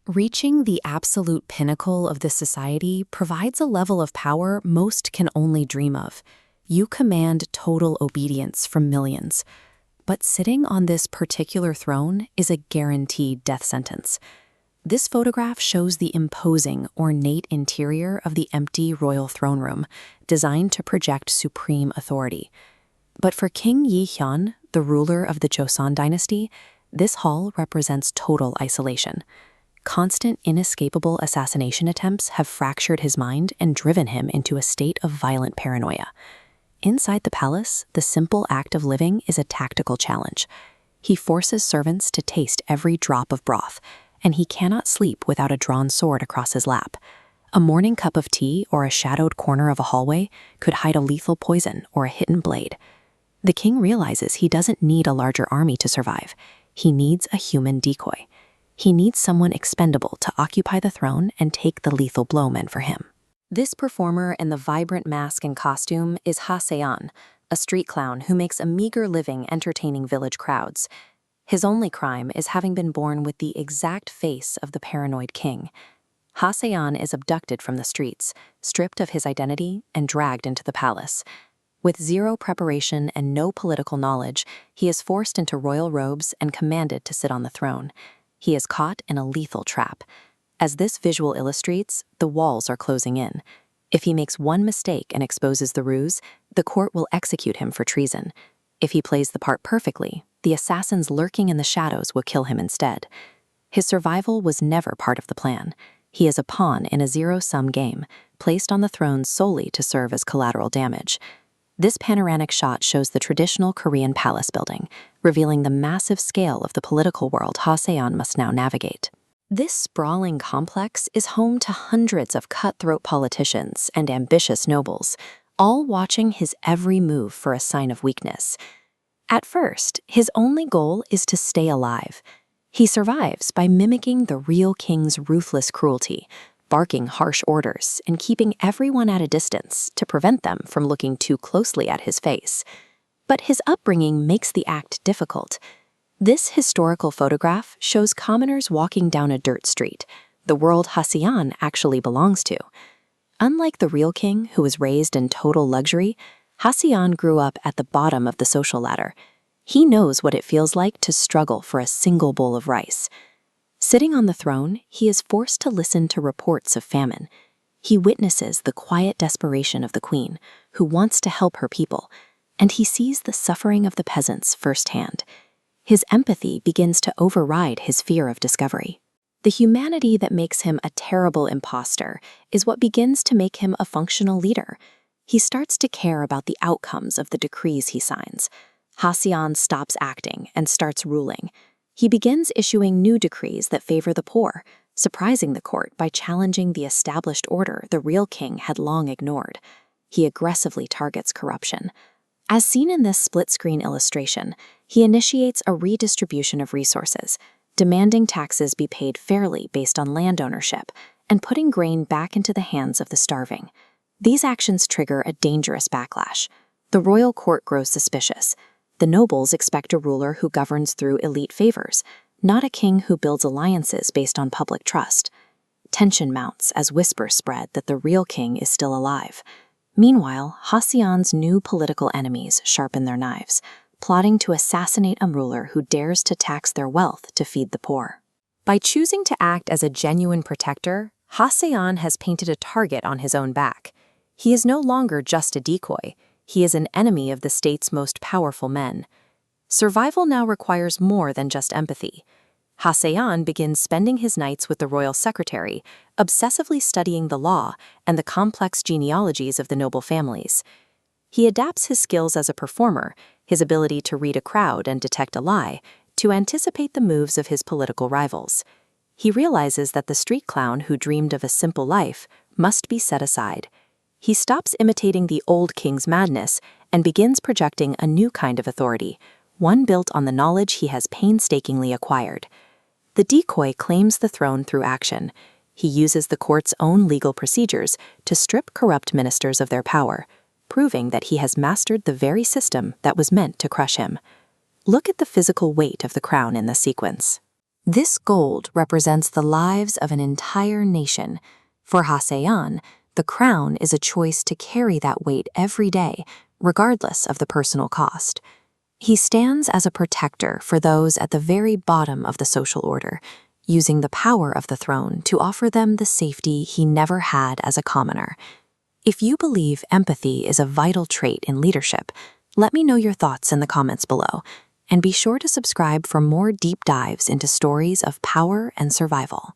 Reaching the absolute pinnacle of this society provides a level of power most can only dream of. You command total obedience from millions. But sitting on this particular throne is a guaranteed death sentence. This photograph shows the imposing, ornate interior of the empty royal throne room, designed to project supreme authority. But for King Yi Hyun, the ruler of the Joseon dynasty, this hall represents total isolation. Constant, inescapable assassination attempts have fractured his mind and driven him into a state of violent paranoia. Inside the palace, the simple act of living is a tactical challenge. He forces servants to taste every drop of broth, and he cannot sleep without a drawn sword across his lap. A morning cup of tea or a shadowed corner of a hallway could hide a lethal poison or a hidden blade. The king realizes he doesn't need a larger army to survive. He needs a human decoy. He needs someone expendable to occupy the throne and take the lethal blow meant for him. This performer in the vibrant mask and costume is Ha Se-an, a street clown who makes a meager living entertaining village crowds. His only crime is having been born with the exact face of the paranoid king. Ha Se-an is abducted from the streets, stripped of his identity, and dragged into the palace. With zero preparation and no political knowledge, he is forced into royal robes and commanded to sit on the throne. He is caught in a lethal trap. As this visual illustrates, the walls are closing in. If he makes one mistake and exposes the ruse, the court will execute him for treason. If he plays the part perfectly, the assassins lurking in the shadows will kill him instead. His survival was never part of the plan. He is a pawn in a zero-sum game, placed on the throne solely to serve as collateral damage. This panoramic shot shows the traditional Korean palace building, revealing the massive scale of the political world Ha Se-an must now navigate. This sprawling complex is home to hundreds of cutthroat politicians and ambitious nobles, all watching his every move for a sign of weakness. At first, his only goal is to stay alive. He survives by mimicking the real king's ruthless cruelty, barking harsh orders and keeping everyone at a distance to prevent them from looking too closely at his face. But his upbringing makes the act difficult. This historical photograph shows commoners walking down a dirt street, the world Ha Se-an actually belongs to. Unlike the real king, who was raised in total luxury, Ha Se-an grew up at the bottom of the social ladder. He knows what it feels like to struggle for a single bowl of rice. Sitting on the throne, he is forced to listen to reports of famine. He witnesses the quiet desperation of the queen, who wants to help her people, and he sees the suffering of the peasants firsthand. His empathy begins to override his fear of discovery. The humanity that makes him a terrible imposter is what begins to make him a functional leader. He starts to care about the outcomes of the decrees he signs. Ha Se-an stops acting and starts ruling. He begins issuing new decrees that favor the poor, surprising the court by challenging the established order the real king had long ignored. He aggressively targets corruption. As seen in this split-screen illustration, he initiates a redistribution of resources, demanding taxes be paid fairly based on land ownership, and putting grain back into the hands of the starving. These actions trigger a dangerous backlash. The royal court grows suspicious. The nobles expect a ruler who governs through elite favors, not a king who builds alliances based on public trust. Tension mounts as whispers spread that the real king is still alive. Meanwhile, Ha Se-an's new political enemies sharpen their knives, plotting to assassinate a ruler who dares to tax their wealth to feed the poor. By choosing to act as a genuine protector, Ha Se-an has painted a target on his own back. He is no longer just a decoy. He is an enemy of the state's most powerful men. Survival now requires more than just empathy. Ha Se-an begins spending his nights with the royal secretary, obsessively studying the law and the complex genealogies of the noble families. He adapts his skills as a performer, his ability to read a crowd and detect a lie, to anticipate the moves of his political rivals. He realizes that the street clown who dreamed of a simple life must be set aside. He stops imitating the old king's madness and begins projecting a new kind of authority, one built on the knowledge he has painstakingly acquired. The decoy claims the throne through action. He uses the court's own legal procedures to strip corrupt ministers of their power, proving that he has mastered the very system that was meant to crush him. Look at the physical weight of the crown in this sequence. This gold represents the lives of an entire nation. For Hasean, the crown is a choice to carry that weight every day, regardless of the personal cost. He stands as a protector for those at the very bottom of the social order, using the power of the throne to offer them the safety he never had as a commoner. If you believe empathy is a vital trait in leadership, let me know your thoughts in the comments below, and be sure to subscribe for more deep dives into stories of power and survival.